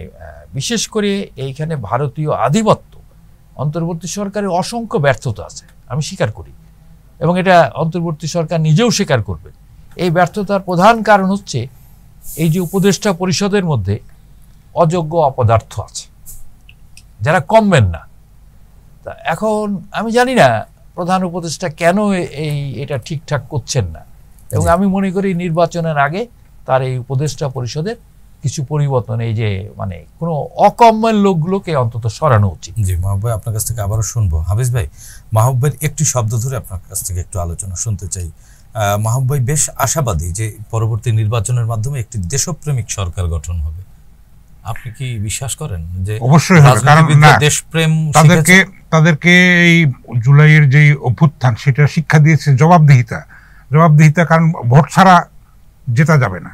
বিশেষ করে এইখানে ভারতীয় আধিপত্য, অন্তর্বর্তী সরকারের অসংখ্য ব্যর্থতা আছে, আমি স্বীকার করি, এবং এটা অন্তর্বর্তী সরকার নিজেও স্বীকার করবে। এই ব্যর্থতার প্রধান কারণ হচ্ছে এই যে উপদেষ্টা পরিষদের মধ্যে অযোগ্য অপদার্থ আছে যারা কমবেন না। তা এখন আমি জানি না প্রধান উপদেষ্টা কেন এটা ঠিকঠাক করছেন না, এবং আমি মনে করি নির্বাচনের আগে তার এই উপদেষ্টা পরিষদের কিছু পরিবর্তন, এই যে মানে কোনো অকম্যের লোকগুলোকে অন্তত সরানো উচিত। জি মাহবুব ভাই, আপনার কাছ থেকে আবারও শুনবো। হাফিজ ভাই, মাহবুব ভাইয়ের একটি শব্দ ধরে আপনার কাছ থেকে একটু আলোচনা শুনতে চাই। মাহবুব ভাই বেশ আশাবাদী যে পরবর্তী নির্বাচনের মাধ্যমে একটি দেশপ্রেমিক সরকার গঠন হবে। আপনি কি বিশ্বাস করেন যে অবশ্যই হবে? কারণ না, দেশপ্রেম তাদেরকে এই জুলাইয়ের যে অভ্যুত্থান সেটা শিক্ষা দিয়েছে জবাবদিহিতা। কারণ ভোট ছাড়া জেতা যাবে না,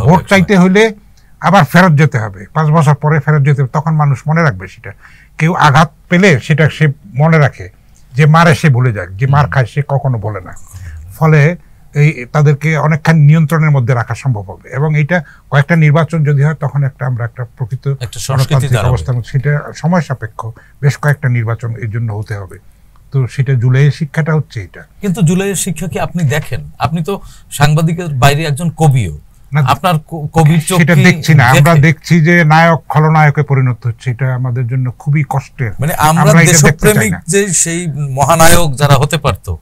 ভোট চাইতে হলে আবার ফেরত যেতে হবে, 5 বছর পরে ফেরত যেতে হবে। তখন মানুষ মনে রাখবে সেটা। কেউ আঘাত পেলে সেটা সে মনে রাখে, যে মারে সে ভুলে যায়, যে মার খায় সে কখনো বলে না। ফলে এই তাদেরকে অনেকখানি নিয়ন্ত্রণের মধ্যে রাখা সম্ভব হবে। এবং এইটা কয়েকটা নির্বাচন যদি হয় তখন আমরা একটা প্রকৃত গণতান্ত্রিক অবস্থা, সেটা সময় সাপেক্ষ, বেশ কয়েকটা নির্বাচন এর জন্য হতে হবে। তো সেটা জুলাইয়ের শিক্ষাটা হচ্ছে এটা। কিন্তু জুলাইয়ের শিক্ষা কি আপনি দেখেন? আপনি তো সাংবাদিকের বাইরে একজন কবিও, আপনার কবির চোখ সেটা দেখছি না। আমরা দেখছি যে নায়ক খলনায়কে পরিণত হচ্ছে। এটা আমাদের জন্য খুবই কষ্টের। মানে আমরা দেশপ্রেমিক যে সেই মহানায়ক যারা হতে পারতো,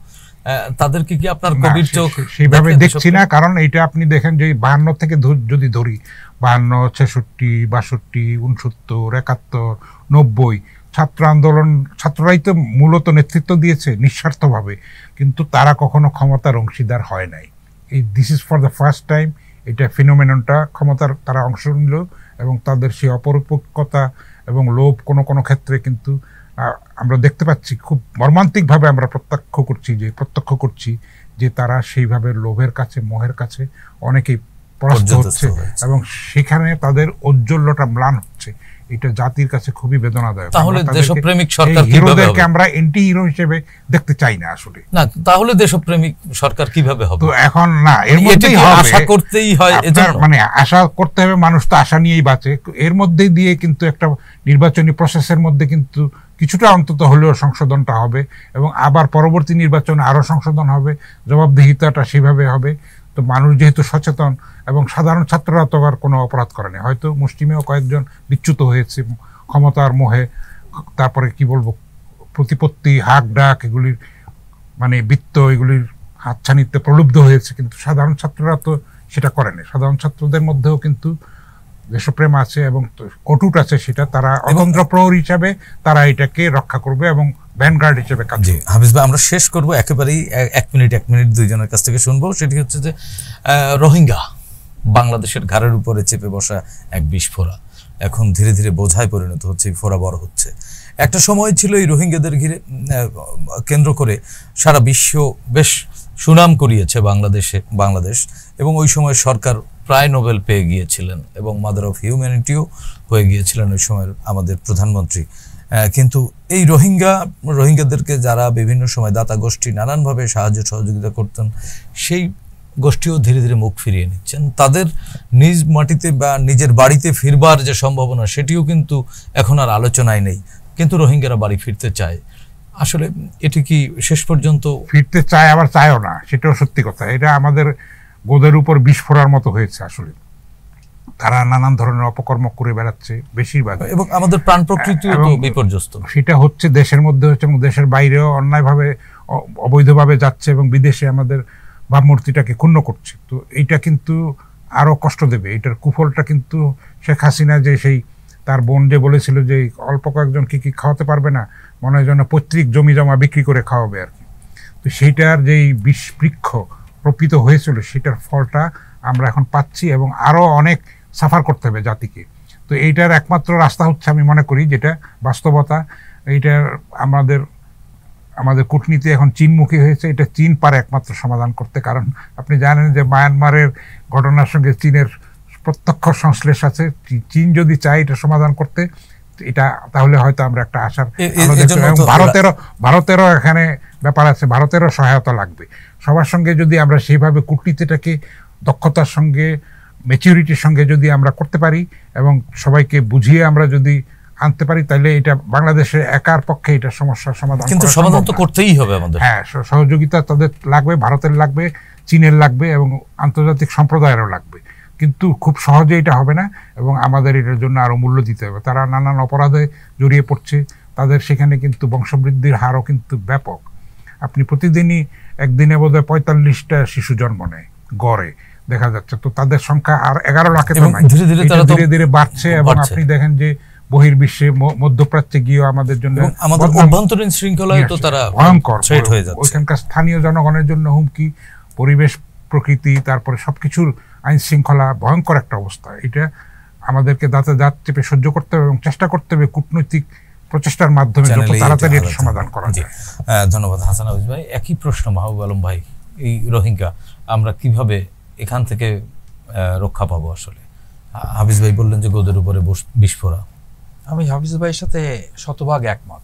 তাদেরকে কি আপনার কবির চোখ সেইভাবে দেখছি না। কারণ এইটা আপনি দেখেন যে 52 থেকে যদি ধরি, 52, 66, 62, 69, 71, 90 ছাত্র আন্দোলন, ছাত্ররাই তো মূলত নেতৃত্ব দিয়েছে নিঃস্বার্থভাবে, কিন্তু তারা কখনো ক্ষমতার অংশীদার হয় নাই। This is for the first time এটা ফিনোমেননটা ক্ষমতার তারা অংশ নিল, এবং তাদের সেই অপরিপক্কতা এবং লোভ কোনো ক্ষেত্রে কিন্তু আমরা দেখতে পাচ্ছি, খুব মর্মান্তিকভাবে আমরা প্রত্যক্ষ করছি যে তারা সেইভাবে লোভের কাছে, মোহের কাছে অনেকেই পরাস্ত হচ্ছে, এবং সেখানে তাদের ঔজ্জ্বল্যটা ম্লান হচ্ছে। এটা জাতির কাছে খুবই বেদনাদায়ক। তাহলে দেশপ্রেমিক সরকার কিভাবে হবে? আমরা এন্টি হিরো হিসেবে দেখতে চাই না আসলে। না, তাহলে দেশপ্রেমিক সরকার কিভাবে হবে? তো এখন না, এর মধ্যেই হবে, আশা করতেই হয়। এজন্য মানে আশা করতে হবে, মানুষ তো আশা নিয়েই বাঁচে। এর মধ্যে দিয়ে কিন্তু একটা নির্বাচনী প্রসেসের মধ্যে কিন্তু কিছুটা অন্তত হলেও সংশোধনটা হবে, এবং আবার পরবর্তী নির্বাচনে আরো সংশোধন হবে, জবাবদিহিতাটা সেভাবে হবে। তো মানুষ যেহেতু সচেতন, এবং সাধারণ ছাত্ররা তো আর কোনো অপরাধ করেনি, হয়তো মুষ্টিমেয় কয়েকজন বিচ্যুত হয়েছে ক্ষমতার মোহে, তারপরে কি বলবো, প্রতিপত্তি, হাক ডাক, এগুলির মানে বৃত্ত, এগুলির হাতছানিতে প্রলুব্ধ হয়েছে, কিন্তু সাধারণ ছাত্ররা তো সেটা করেনি। সাধারণ ছাত্রদের মধ্যেও কিন্তু দেশপ্রেম আছে এবং অটুট আছে, সেটা তারা অতন্ত্র প্রহরী হিসাবে তারা এটাকে রক্ষা করবে এবং ভ্যানগার্ড হিসেবে কাজ করবে। হাফিজ ভাই, আমরা শেষ করবো একেবারেই, 1 মিনিট দুইজনের কাছ থেকে শুনবো। সেটি হচ্ছে যে রোহিঙ্গা বাংলাদেশের ঘাড়ের উপরে চেপে বসা এক বিস্ফোরা এখন ধীরে ধীরে বোঝায় পরিণত হচ্ছে, ফোড়া বড় হচ্ছে। একটা সময় ছিল এই রোহিঙ্গাদের ঘিরে কেন্দ্র করে সারা বিশ্ব বেশ সুনাম করিয়েছে বাংলাদেশ, এবং ওই সময় সরকার প্রায় নোবেল পেয়ে গিয়েছিলেন, এবং মাদার অফ হিউম্যানিটিও হয়ে গিয়েছিলেন ওই সময়ের আমাদের প্রধানমন্ত্রী। কিন্তু এই রোহিঙ্গাদেরকে যারা বিভিন্ন সময় দাতা গোষ্ঠী নানানভাবে সাহায্য সহযোগিতা করতেন, সেই গোষ্ঠীও ধীরে ধীরে মুখ ফিরিয়ে নিচ্ছেন। তাদের নিজ মাটিতে বা নিজের বাড়িতে ফিরবার যে সম্ভাবনা, সেটিও কিন্তু এখন আর আলোচনায় নেই। কিন্তু রোহিঙ্গারা বাড়ি ফিরতে চায়। আসলে এটি কি শেষ পর্যন্ত ফিরতে চায়, আবার চায়ও না, সেটাও সত্যি কথা। এটা আমাদের গোদের উপর বিস্ফোরার মতো হয়েছে আসলে। তারা নানান ধরনের অপকর্ম করে বেড়াচ্ছে বেশিরভাগ, এবং আমাদের প্রাণ প্রকৃতিও তো বিপর্যস্ত। সেটা হচ্ছে দেশের মধ্যে হচ্ছে, এবং দেশের বাইরেও অন্যায়ভাবে অবৈধভাবে যাচ্ছে, এবং বিদেশে আমাদের ভাবমূর্তিটাকে ক্ষুণ্ণ করছে। তো এইটা কিন্তু আরো কষ্ট দেবে। এটার কুফলটা কিন্তু শেখ হাসিনা, যে সেই তার বোন যে বলেছিল যে অল্প কয়েকজন কি খাওয়াতে পারবে না, মনে হয় যেন পৈতৃক জমি জমা বিক্রি করে খাওয়াবে আর কি। তো সেইটার যেই বিষবৃক্ষ প্রকৃত হয়েছিল, সেটার ফলটা আমরা এখন পাচ্ছি, এবং আরো অনেক সাফার করতে হবে জাতিকে। তো এইটার একমাত্র রাস্তা হচ্ছে, আমি মনে করি যেটা বাস্তবতা, এইটার আমাদের কূটনীতি এখন চীনমুখী হয়েছে। এটা চীন পারে একমাত্র সমাধান করতে। কারণ আপনি জানেন যে মায়ানমারের ঘটনার সঙ্গে চীনের প্রত্যক্ষ সংশ্লেষ আছে। চীন যদি চায় এটা সমাধান করতে, এটা তাহলে হয়তো আমরা একটা আশার ভারতেরও এখানে ব্যাপার আছে, ভারতেরও সহায়তা লাগবে। সবার সঙ্গে যদি আমরা সেইভাবে কূটনীতিটাকে দক্ষতার সঙ্গে, ম্যাচুরিটির সঙ্গে যদি আমরা করতে পারি, এবং সবাইকে বুঝিয়ে আমরা যদি আনতে পারি, তাহলে এটা বাংলাদেশের একার পক্ষে এটা সমস্যার সমাধান, কিন্তু সমাধান তো করতেই হবে আমাদের। হ্যাঁ, সহযোগিতা তাদের লাগবে, ভারতের লাগবে, চীনের লাগবে, এবং আন্তর্জাতিক সম্প্রদায়েরও লাগবে। কিন্তু খুব সহজে এটা হবে না, এবং আমাদের এটার জন্য আরো মূল্য দিতে হবে। তারা নানান অপরাধে জড়িয়ে পড়ছে, তাদের সেখানে কিন্তু বংশবৃদ্ধির হারও কিন্তু ব্যাপক। আপনি প্রতিদিনই একদিনে বোধহয় 45টা শিশু জন্ম নেয় গড়ে দেখা যাচ্ছে। তো তাদের সংখ্যা আর 11 লাখে তো নাই, ধীরে ধীরে বাড়ছে। এবং আপনি দেখেন যে বহির্বিশ্বে মধ্যপ্রাচ্যে গিয়েও আমাদের জন্য আমাদের অভ্যন্তরীণ শৃঙ্খলায় তো তারা ভয়ঙ্কর থ্রেট হয়ে যাচ্ছে। ওইখানকার স্থানীয় জনগণের জন্য হুমকি, পরিবেশ প্রকৃতি, তারপরে সবকিছুর আইন শৃঙ্খলা ভয়ঙ্কর একটা অবস্থা। এটা আমাদেরকে দাঁতে দাঁত চেপে সহ্য করতে হবে এবং চেষ্টা করতে হবে কূটনৈতিক প্রচেষ্টার মাধ্যমে যত তাড়াতাড়ি এটা সমাধান করা যায়। ধন্যবাদ হাসান হাফিজ ভাই। একই প্রশ্ন মাহবুব আলম ভাই, এই রোহিঙ্গা আমরা কিভাবে এখান থেকে রক্ষা পাবো? আসলে হাফিজ ভাই বললেন যে গোদের উপরে বিস্ফোরা। আমি হাফিজ ভাইয়ের সাথে শতভাগ একমত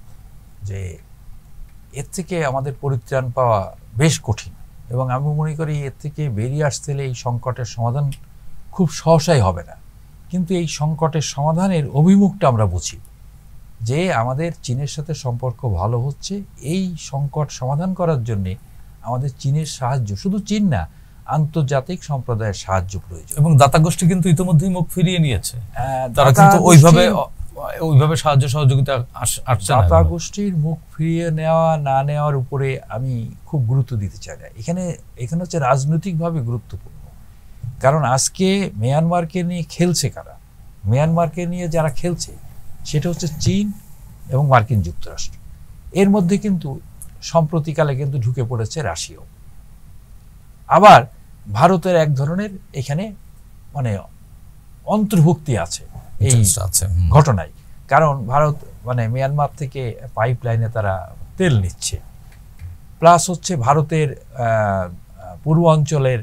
যে এর থেকে আমাদের পরিত্রাণ পাওয়া বেশ কঠিন, এবং আমি মনে করি এর থেকে বেরিয়ে আসতে হলে এই সংকটের সমাধান খুব সহসাই হবে না। কিন্তু এই সংকটের সমাধানের অভিমুখটা আমরা বুঝি যে আমাদের চীনের সাথে সম্পর্ক ভালো হচ্ছে, এই সংকট সমাধান করার জন্য আমাদের চীনের সাহায্য, শুধু চীন না, আন্তর্জাতিক সম্প্রদায়ের সাহায্য প্রয়োজন। এবং দাতা গোষ্ঠী কিন্তু ইতিমধ্যেই মুখ ফিরিয়ে নিয়েছে, তারা কিন্তু ওইভাবে সাহায্য সহযোগিতা আসছে না। দাতা গোষ্ঠীর মুখ ফিরিয়ে নেওয়া না নেওয়ার উপরে আমি খুব গুরুত্ব দিতে চাই না। এখানে হচ্ছে রাজনৈতিকভাবে গুরুত্বপূর্ণ, কারণ আজকে মিয়ানমারকে নিয়ে খেলছে কারা? মিয়ানমারকে নিয়ে যারা খেলছে সেটা হচ্ছে চীন এবং মার্কিন যুক্তরাষ্ট্র। এর মধ্যে কিন্তু সম্প্রতিকালে কিন্তু ঢুকে পড়েছে রাশিয়াও। আবার ভারতের এক ধরনের এখানে মানে অন্তর্ভুক্তি আছে এই ঘটনায়, কারণ ভারত মানে মিয়ানমার থেকে পাইপ লাইনে তারা তেল নিচ্ছে, প্লাস হচ্ছে ভারতের পূর্ব অঞ্চলের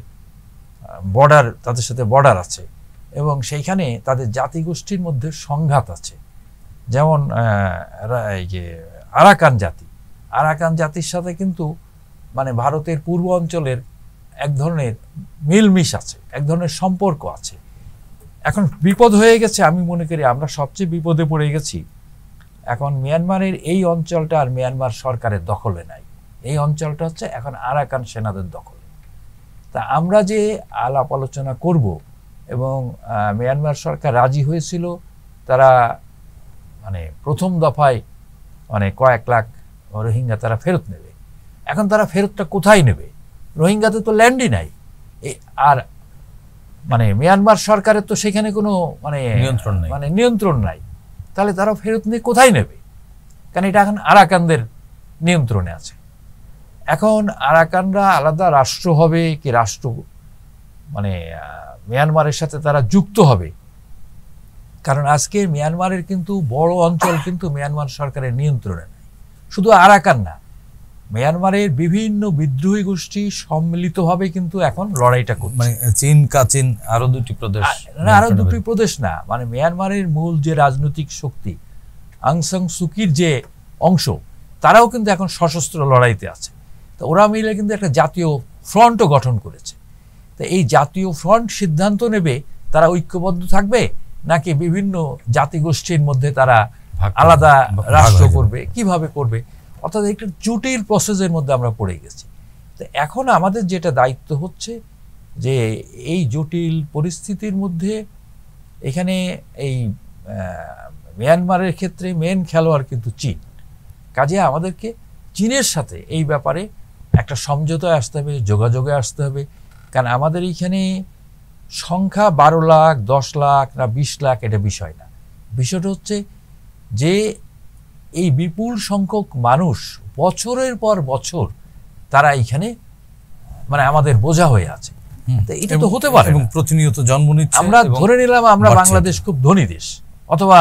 বর্ডার, তাদের সাথে বর্ডার আছে, এবং সেইখানে তাদের জাতিগোষ্ঠীর মধ্যে সংঘাত আছে। যেমন এই যে আরাকান জাতির সাথে কিন্তু মানে ভারতের পূর্ব অঞ্চলের এক ধরনের মিলমিশ আছে, এক ধরনের সম্পর্ক আছে। এখন বিপদ হয়ে গেছে, আমি মনে করি আমরা সবচেয়ে বিপদে পড়ে গেছি। এখন মিয়ানমারের এই অঞ্চলটা আর মিয়ানমার সরকারের দখলে নাই, এই অঞ্চলটা হচ্ছে এখন আরাকান সেনাদের দখলে। তা আমরা যে আলাপ আলোচনা করব, এবং মিয়ানমার সরকার রাজি হয়েছিল, তারা মানে প্রথম দফায় মানে কয়েক লাখ রোহিঙ্গা তারা ফেরত নেবে। এখন তারা ফেরতটা কোথায় নেবে? রোহিঙ্গাতে তো ল্যান্ডই নাই, আর মানে মিয়ানমার সরকারের তো সেখানে কোনো নিয়ন্ত্রণ নাই। তাহলে তারা ফেরত নিয়ে কোথায় নেবে? কারণ এটা এখন আরাকানদের নিয়ন্ত্রণে আছে। এখন আরাকানরা আলাদা রাষ্ট্র হবে কি রাষ্ট্র মানে মিয়ানমারের সাথে তারা যুক্ত হবে? কারণ আজকে মিয়ানমারের কিন্তু বড় অঞ্চল কিন্তু মিয়ানমার সরকারের নিয়ন্ত্রণে নেই। শুধু আরাকান না, মিয়ানমারের বিভিন্ন বিদ্রোহী গোষ্ঠী সম্মিলিতভাবে কিন্তু এখন লড়াইটা করছে। মানে চীন, কাচিন, আরো দুটি প্রদেশ না, আরো দুটি প্রদেশ না, মানে মিয়ানমারের মূল যে রাজনৈতিক শক্তি আং সান সুকির যে অংশ, তারাও কিন্তু এখন সশস্ত্র লড়াইতে আছে। তো ওরা মিলে কিন্তু একটা জাতীয় ফ্রন্টও গঠন করেছে। তো এই জাতীয় ফ্রন্ট সিদ্ধান্ত নেবে তারা ঐক্যবদ্ধ থাকবে নাকি বিভিন্ন জাতিগোষ্ঠীর মধ্যে তারা আলাদা রাষ্ট্র করবে, কিভাবে করবে। অর্থাৎ একটা জটিল প্রসেসের মধ্যে আমরা পড়ে গেছি। তো এখন আমাদের যেটা দায়িত্ব হচ্ছে যে এই জটিল পরিস্থিতির মধ্যে এখানে এই মিয়ানমারের ক্ষেত্রে মেন খেলোয়াড় কিন্তু চীন। কাজে আমাদেরকে চীনের সাথে এই ব্যাপারে একটা সমঝোতায় আসতে হবে, যোগাযোগে আসতে হবে। কারণ আমাদের এইখানে সংখ্যা 12 লাখ, 10 লাখ না 20 লাখ এটা বিষয় না। বিষয়টা হচ্ছে যে এই বিপুল সংখ্যক মানুষ বছরের পর বছর তারা এইখানে মানে আমাদের বোঝা হয়ে আছে। তো এটা তো হতে পারে এবং প্রতিনিয়ত জন্ম নিচ্ছে। আমরা ধরে নিলাম আমরা বাংলাদেশ খুব ধনী দেশ, অথবা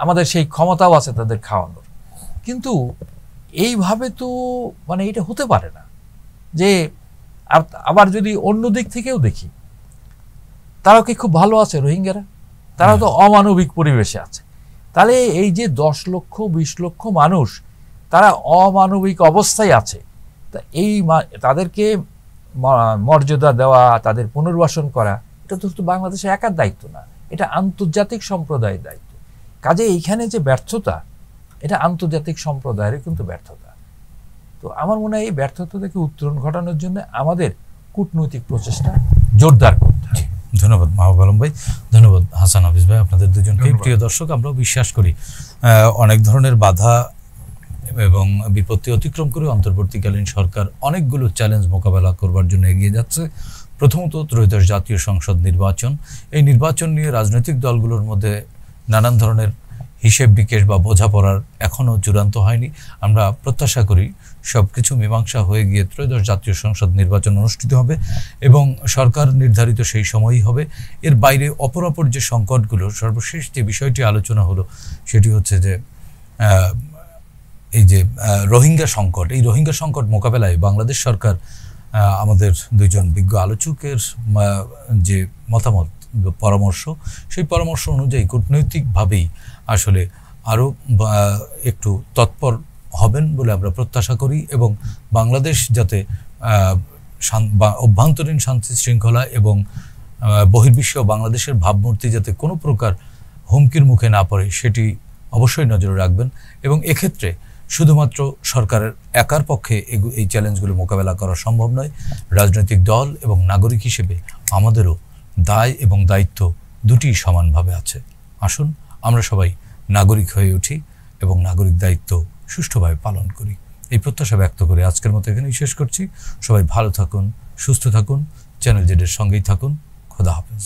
আমাদের সেই ক্ষমতাও আছে তাদের খাওয়ানোর, কিন্তু এইভাবে তো মানে এটা হতে পারে না। যে আবার যদি অন্য দিক থেকেও দেখি, তারাও কি খুব ভালো আছে রোহিঙ্গারা? তারাও তো অমানবিক পরিবেশে আছে। তাহলে এই যে 10 লক্ষ 20 লক্ষ মানুষ তারা অমানবিক অবস্থায় আছে, তা এই তাদেরকে মর্যাদা দেওয়া, তাদের পুনর্বাসন করা, এটা তো বাংলাদেশের একার দায়িত্ব না, এটা আন্তর্জাতিক সম্প্রদায়ের দায়িত্ব। কাজে এইখানে যে ব্যর্থতা, এটা আন্তর্জাতিক সম্প্রদায়ের কিন্তু ব্যর্থতা। তো আমার মনে হয় এই ব্যর্থতা থেকে উত্তরণ ঘটানোর জন্য আমাদের কূটনৈতিক প্রচেষ্টা জোরদার করতে হবে। ধন্যবাদ মাহবুব আলম ভাই, ধন্যবাদ হাসান হাফিজ ভাই, আপনাদের দুজনকে। প্রিয় দর্শক, আমরাও বিশ্বাস করি অনেক ধরনের বাধা এবং বিপত্তি অতিক্রম করে অন্তর্বর্তীকালীন সরকার অনেকগুলো চ্যালেঞ্জ মোকাবেলা করবার জন্য এগিয়ে যাচ্ছে। প্রথমত ত্রয়োদশ জাতীয় সংসদ নির্বাচন। এই নির্বাচন নিয়ে রাজনৈতিক দলগুলোর মধ্যে নানান ধরনের হিসেব বিকেশ বা বোঝাপড়ার এখনও চূড়ান্ত হয়নি। আমরা প্রত্যাশা করি সব কিছু মীমাংসা হয়ে গিয়ে ত্রয়োদশ জাতীয় সংসদ নির্বাচন অনুষ্ঠিত হবে এবং সরকার নির্ধারিত সেই সময়ই হবে। এর বাইরে অপর যে সংকটগুলো, সর্বশেষ যে বিষয়টি আলোচনা হলো সেটি হচ্ছে যে এই যে রোহিঙ্গা সংকট। এই রোহিঙ্গা সংকট মোকাবেলায় বাংলাদেশ সরকার আমাদের দুইজন বিজ্ঞ আলোচকের যে মতামত পরামর্শ, সেই পরামর্শ অনুযায়ী কূটনৈতিকভাবেই আসলে আরও একটু তৎপর হবেন বলে আমরা প্রত্যাশা করি এবং বাংলাদেশ যাতে অভ্যন্তরীণ শান্তি শৃঙ্খলা এবং বহির্বিশ্ব বাংলাদেশের ভাবমূর্তি যাতে কোনো প্রকার হুমকির মুখে না পড়ে সেটি অবশ্যই নজরে রাখবেন। এবং এক্ষেত্রে শুধুমাত্র সরকারের একার পক্ষে এই চ্যালেঞ্জগুলো মোকাবেলা করা সম্ভব নয়। রাজনৈতিক দল এবং নাগরিক হিসেবে আমাদেরও দায় এবং দায়িত্ব দুটিই সমানভাবে আছে। আসুন আমরা সবাই নাগরিক হয়ে উঠি এবং নাগরিক দায়িত্ব সুষ্ঠুভাবে পালন করি। এই প্রত্যাশা ব্যক্ত করে আজকের মতো এখানেই শেষ করছি। সবাই ভালো থাকুন, সুস্থ থাকুন, চ্যানেল জেডের সঙ্গেই থাকুন। খোদা হাফেজ।